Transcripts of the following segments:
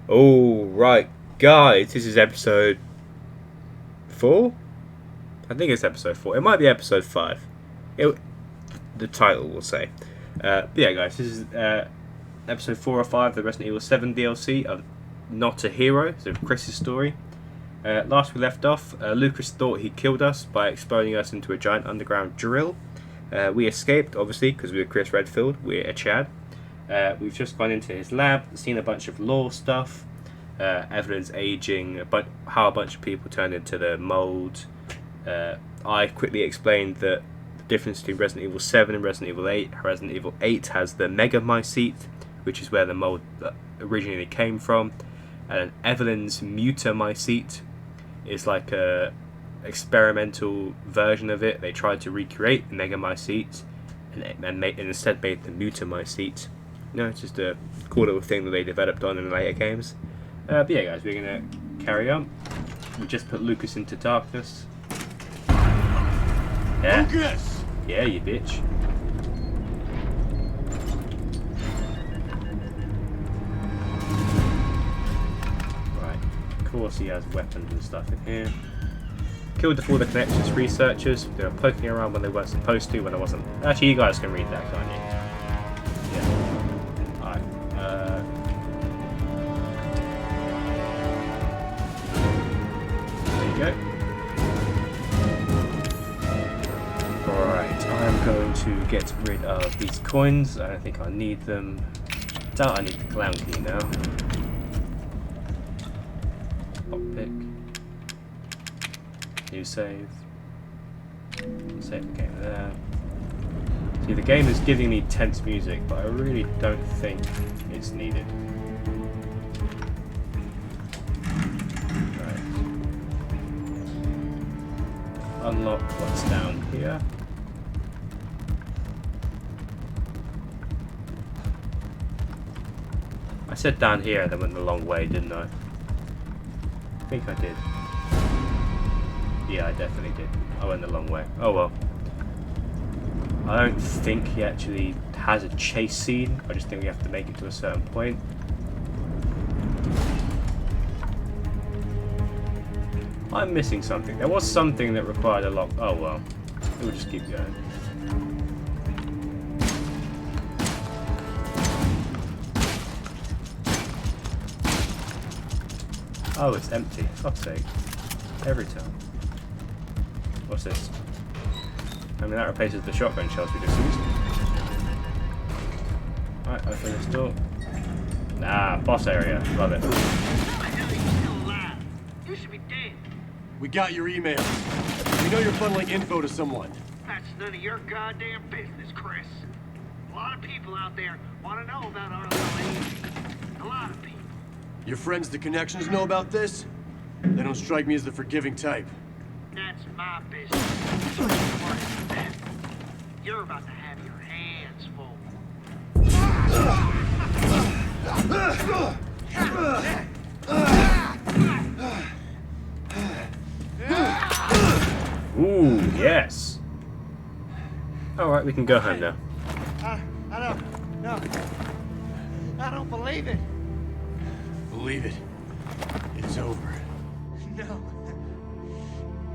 Alright, guys, this is episode 4? I think it's episode 4. It might be episode 5. The title will say. But yeah, guys, this is episode 4 or 5 of the Resident Evil 7 DLC of Not a Hero, so Chris's story. Last we left off, Lucas thought he killed us by exploding us into a giant underground drill. We escaped, obviously, because we were Chris Redfield. We're a Chad. We've just gone into his lab, seen a bunch of lore stuff, evidence aging, but how a bunch of people turned into the mold. I quickly explained that the difference between Resident Evil 7 and Resident Evil 8. Resident Evil 8 has the Mega Mycete, which is where the mold originally came from, and Evelyn's Mutamycete is like a experimental version of it. They tried to recreate the Mega Mycete and instead made the Mutamycete. You know, it's just a cool little thing that they developed on in the later games. But yeah, guys, we're gonna carry on. We just put Lucas into darkness. Yeah. Lucas! Yeah, you bitch. Right. Of course, he has weapons and stuff in here. Killed the the Connections researchers. They were poking around when they weren't supposed to. When I wasn't. Actually, you guys can read that, can't you? Yeah. Alright, I'm going to get rid of these coins. I don't think I need them. Doubt I need the clown key now. Lockpick. New save. Save the game there. See, the game is giving me tense music, but I really don't think it's needed. Unlock what's down here. I said down here and then went the long way, didn't I? I think I did. Yeah, I definitely did. I went the long way. Oh well. I don't think he actually has a chase scene. I just think we have to make it to a certain point. I'm missing something. There was something that required a lock. Oh well. We'll just keep going. Oh, it's empty. Fuck's sake. Every time. What's this? I mean, that replaces the shotgun shells we just used. Alright, open this door. Nah, boss area. Love it. You should be dead. We got your email. We know you're funneling info to someone. That's none of your goddamn business, Chris. A lot of people out there want to know about our little agency. A lot of people. Your friends, the Connections, know about this? They don't strike me as the forgiving type. That's my business. You're about to have your hands full. Ooh, yes. Alright, we can go home now. I don't believe it. Believe it. It's over. No.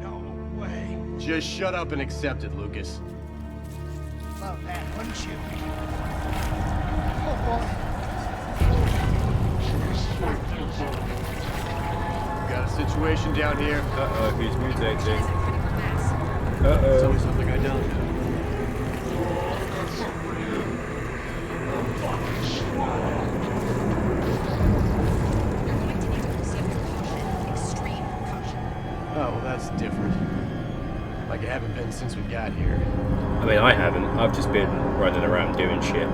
No way. Just shut up and accept it, Lucas. Love that, wouldn't you? Oh, boy. Got a situation down here. Uh-oh, who's mutating? Tell me Uh-oh. something I don't. Oh, well, that's different. Like it haven't been since we got here. I mean, I haven't. I've just been running around doing shit.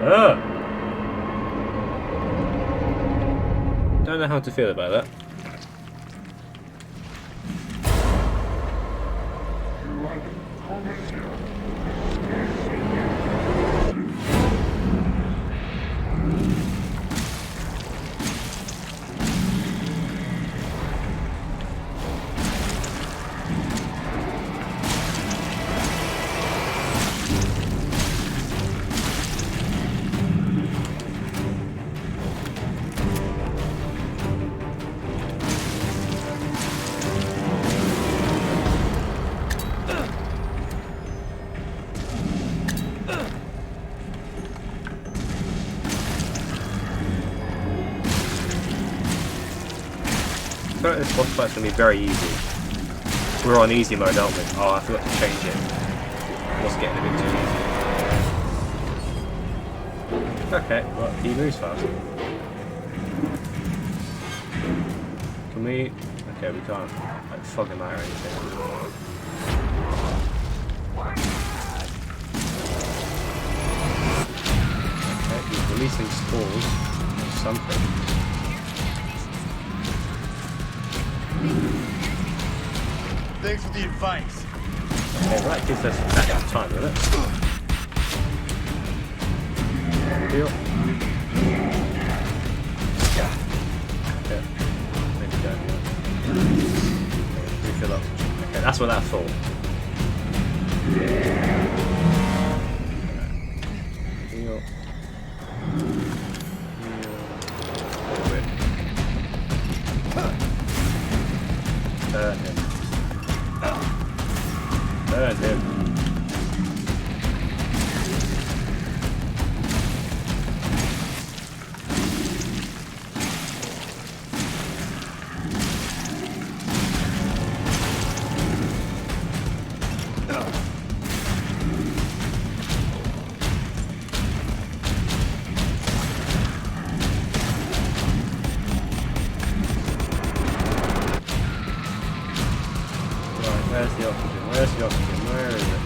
Ugh! Don't know how to feel about that. feel like this boss fight's going to be very easy. We're on easy mode, aren't we? Oh, I forgot to change it. It was getting a bit too easy. Okay, well, he moves fast. Can we... Okay, we can't like fog him out or anything. Okay, he's releasing spores or something. Thanks for the advice. Okay, well, that gives us that time, doesn't it? Heal. Okay. Maybe don't heal. Refill up. Okay, that's what that's for. Heal. Turn him. Turn him. Where's the oxygen? Where's the oxygen? Where is it?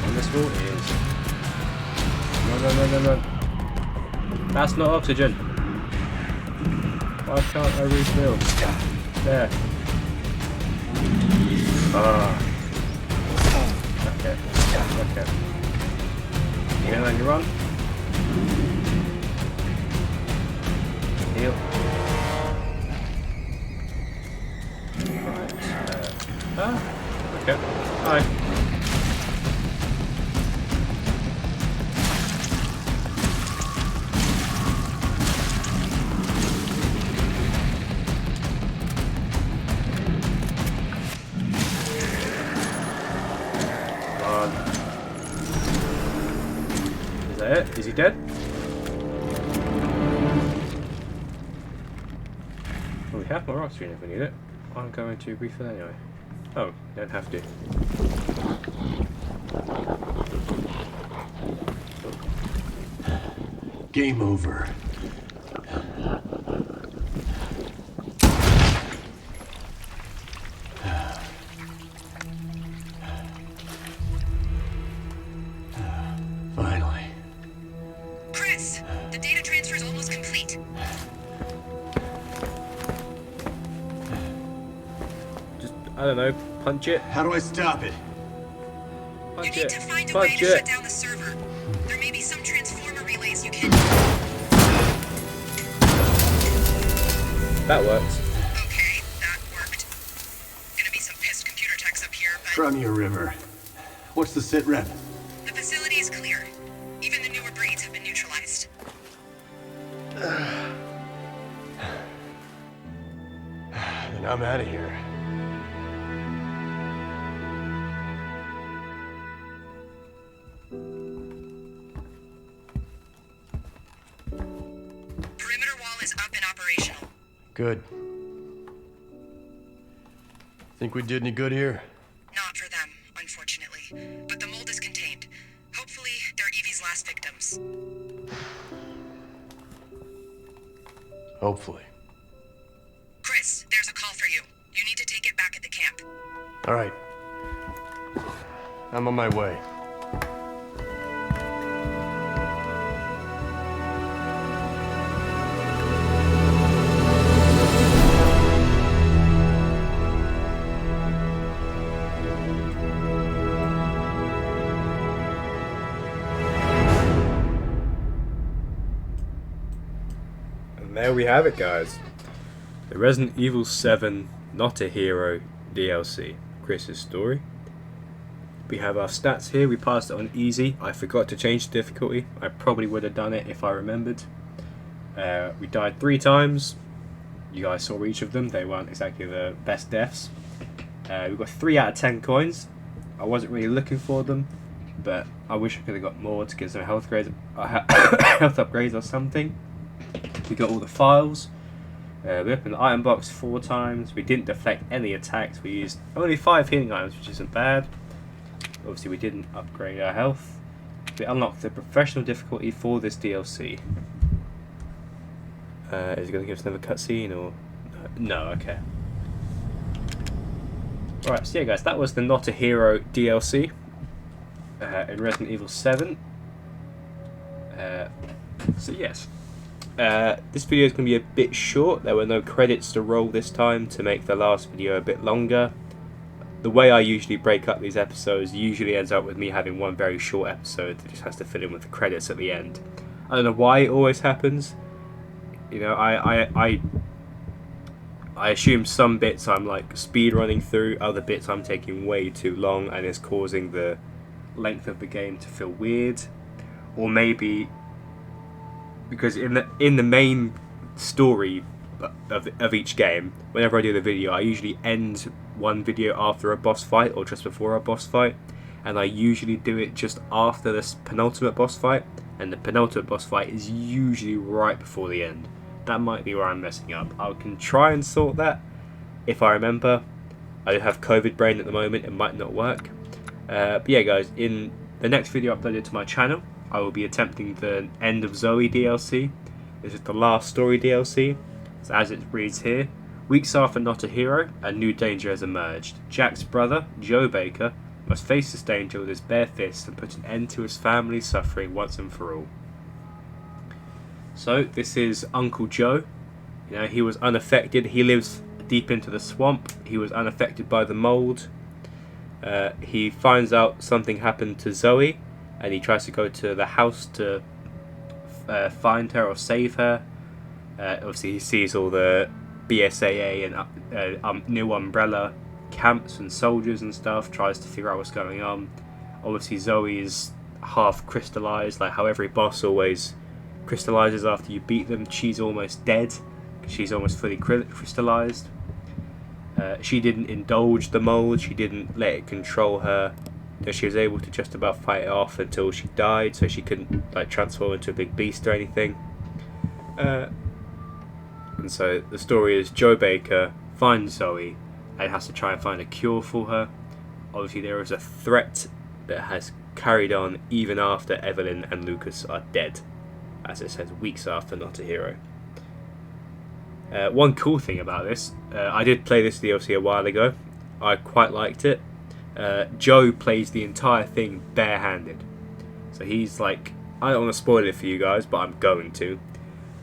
On this wall it is. No. That's not oxygen. Why can't I refill? There. Ah. Okay. You gonna let me run? Heal. Ah, okay. Hi. Come on. Is that it? Is he dead? Well, we have more oxygen if we need it. I'm going to refill anyway. Oh, don't have to. Game over. Finally. Chris, the data transfer is almost complete. I don't know, punch it. How do I stop it? Punch You need it. to find a Punch way to it. shut down the server. There may be some transformer relays you can... That works. Okay, that worked. Gonna be some pissed computer techs up here, but... Crimea River. What's the sit rep? The facility is clear. Even the newer breeds have been neutralized. Then I'm out of here. Perimeter wall is up and operational. Good. Think we did any good here? Not for them, unfortunately. But the mold is contained. Hopefully, they're Evie's last victims. Hopefully. Chris, there's a call for you. You need to take it back at the camp. All right. I'm on my way. And there we have it, guys. The Resident Evil 7 Not a Hero DLC. Chris's story. We have our stats here. We passed it on easy. I forgot to change the difficulty. I probably would have done it if I remembered. We died 3 times. You guys saw each of them. They weren't exactly the best deaths. We got 3 out of 10 coins. I wasn't really looking for them, but I wish I could have got more to get some health upgrades or something. We got all the files. We opened the item box 4 times. We didn't deflect any attacks. We used only 5 healing items, which isn't bad. Obviously, we didn't upgrade our health. We unlocked the professional difficulty for this DLC. Is it going to give us another cutscene or no? Okay. Right. So yeah, guys, that was the Not a Hero DLC in Resident Evil 7. So yes. This video is going to be a bit short. There were no credits to roll this time to make the last video a bit longer. The way I usually break up these episodes usually ends up with me having one very short episode that just has to fill in with the credits at the end. I don't know why it always happens. You know, I assume some bits I'm like speed running through, other bits I'm taking way too long and it's causing the length of the game to feel weird. Or maybe because in the main story of each game, whenever I do the video, I usually end one video after a boss fight or just before a boss fight, and I usually do it just after this penultimate boss fight, and the penultimate boss fight is usually right before the end. That might be where I'm messing up. I can try and sort that if I remember. I have COVID brain at the moment, it might not work. But yeah, guys, in the next video uploaded to my channel, I will be attempting the End of Zoe DLC. This is the last story DLC. So as it reads here, weeks after Not a Hero, a new danger has emerged. Jack's brother, Joe Baker, must face this danger with his bare fists and put an end to his family's suffering once and for all. So this is Uncle Joe. You know, he was unaffected. He lives deep into the swamp. He was unaffected by the mold. He finds out something happened to Zoe, and he tries to go to the house to find her or save her. Obviously, he sees all the BSAA and New Umbrella camps and soldiers and stuff. Tries to figure out what's going on. Obviously, Zoe is half crystallized, like how every boss always crystallizes after you beat them. She's almost dead. She's almost fully crystallized. She didn't indulge the mold. She didn't let it control her. She was able to just about fight it off until she died, so she couldn't like transform into a big beast or anything. And so the story is Joe Baker finds Zoe and has to try and find a cure for her. Obviously, there is a threat that has carried on even after Evelyn and Lucas are dead, as it says, weeks after Not a Hero. One cool thing about this, I did play this DLC a while ago. I quite liked it. Joe plays the entire thing barehanded. So he's like, I don't want to spoil it for you guys, but I'm going to.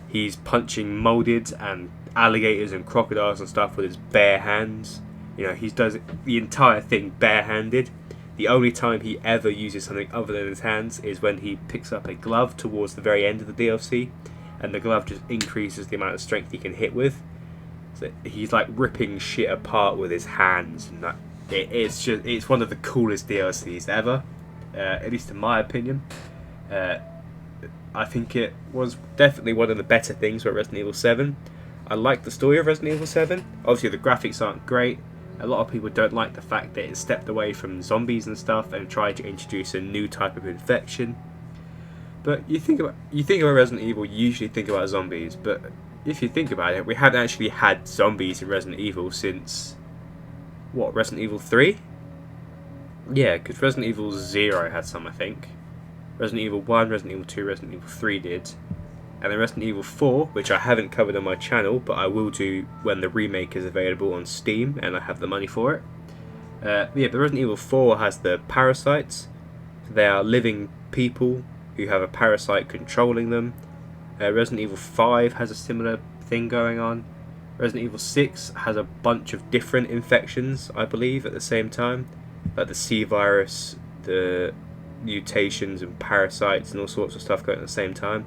He's punching molded and alligators and crocodiles and stuff with his bare hands. You know, he does the entire thing barehanded. The only time he ever uses something other than his hands is when he picks up a glove towards the very end of the DLC, and the glove just increases the amount of strength he can hit with. So he's like ripping shit apart with his hands, and that it's one of the coolest DLCs ever, at least in my opinion. I think it was definitely one of the better things about Resident Evil 7. I like the story of Resident Evil 7. Obviously the graphics aren't great. A lot of people don't like the fact that it stepped away from zombies and stuff and tried to introduce a new type of infection. But you think about Resident Evil, you usually think about zombies, but if you think about it, we haven't actually had zombies in Resident Evil since, what, Resident Evil 3? Yeah, because Resident Evil 0 had some, I think. Resident Evil 1, Resident Evil 2, Resident Evil 3 did. And then Resident Evil 4, which I haven't covered on my channel, but I will do when the remake is available on Steam and I have the money for it. But Resident Evil 4 has the parasites. They are living people who have a parasite controlling them. Resident Evil 5 has a similar thing going on. Resident Evil 6 has a bunch of different infections, I believe, at the same time. Like the C virus, the mutations and parasites and all sorts of stuff going at the same time.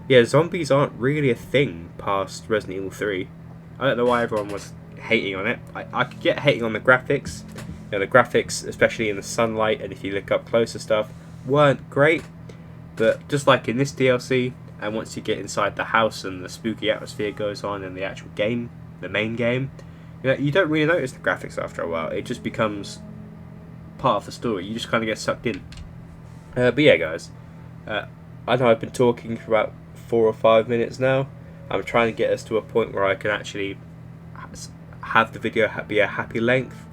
Yeah, zombies aren't really a thing past Resident Evil 3. I don't know why everyone was hating on it. I could get hating on the graphics. You know, the graphics, especially in the sunlight and if you look up closer stuff, weren't great. But just like in this DLC, and once you get inside the house and the spooky atmosphere goes on in the actual game, the main game, you don't really notice the graphics after a while. It just becomes part of the story. You just kind of get sucked in. But yeah, guys, I know I've been talking for about 4 or 5 minutes now. I'm trying to get us to a point where I can actually have the video be a happy length,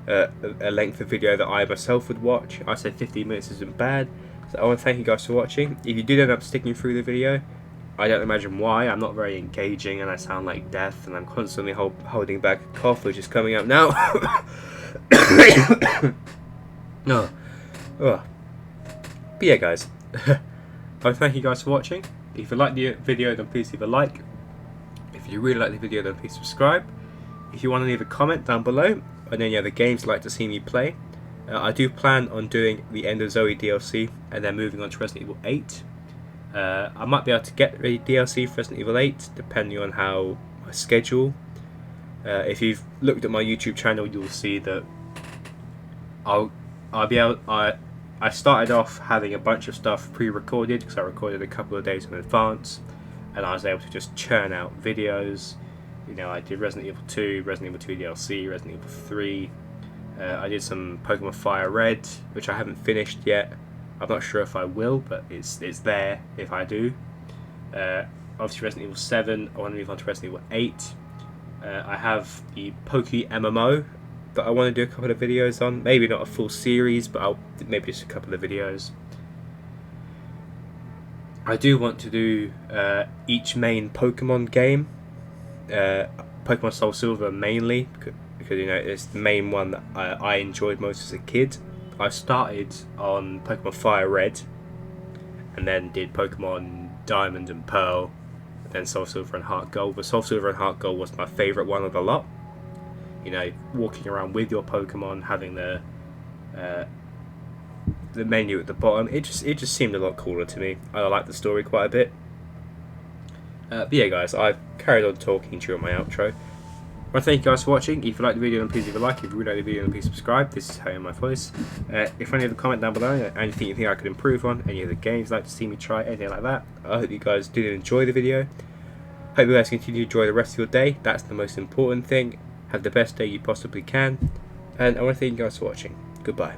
a length of video that I myself would watch. I said 15 minutes isn't bad, so I want to thank you guys for watching. If you did end up sticking through the video, I don't imagine why. I'm not very engaging and I sound like death, and I'm constantly holding back a cough which is coming up now. No. Oh. But yeah, guys, I want to thank you guys for watching. If you like the video, then please leave a like. If you really like the video, then please subscribe. If you want to leave a comment down below on any other games you'd like to see me play. I do plan on doing the End of Zoe DLC and then moving on to Resident Evil 8. I might be able to get the DLC for Resident Evil 8 depending on how my schedule. If you've looked at my YouTube channel, you'll see that I'll be able. I started off having a bunch of stuff pre-recorded because I recorded a couple of days in advance, and I was able to just churn out videos. You know, I did Resident Evil 2, Resident Evil 2 DLC, Resident Evil 3. I did some Pokemon Fire Red, which I haven't finished yet. I'm not sure if I will, but it's there if I do. Obviously Resident Evil 7, I want to move on to Resident Evil 8. I have the Poke MMO that I want to do a couple of videos on. Maybe not a full series, but maybe just a couple of videos. I do want to do each main Pokemon game. Pokemon Soul Silver mainly, because you know it's the main one that I enjoyed most as a kid. I started on Pokemon Fire Red, and then did Pokemon Diamond and Pearl, and then Soul Silver and Heart Gold. But Soul Silver and Heart Gold was my favourite one of the lot. You know, walking around with your Pokemon, having the menu at the bottom, it just seemed a lot cooler to me. I liked the story quite a bit. But yeah, guys, I've carried on talking during my outro. Well, thank you guys for watching. If you like the video, then please leave a like. If you really like the video, then please subscribe. This is how I am my voice. If any of the comment down below, anything you think I could improve on, any of the games you'd like to see me try, anything like that. I hope you guys did enjoy the video. Hope you guys continue to enjoy the rest of your day. That's the most important thing. Have the best day you possibly can. And I want to thank you guys for watching. Goodbye.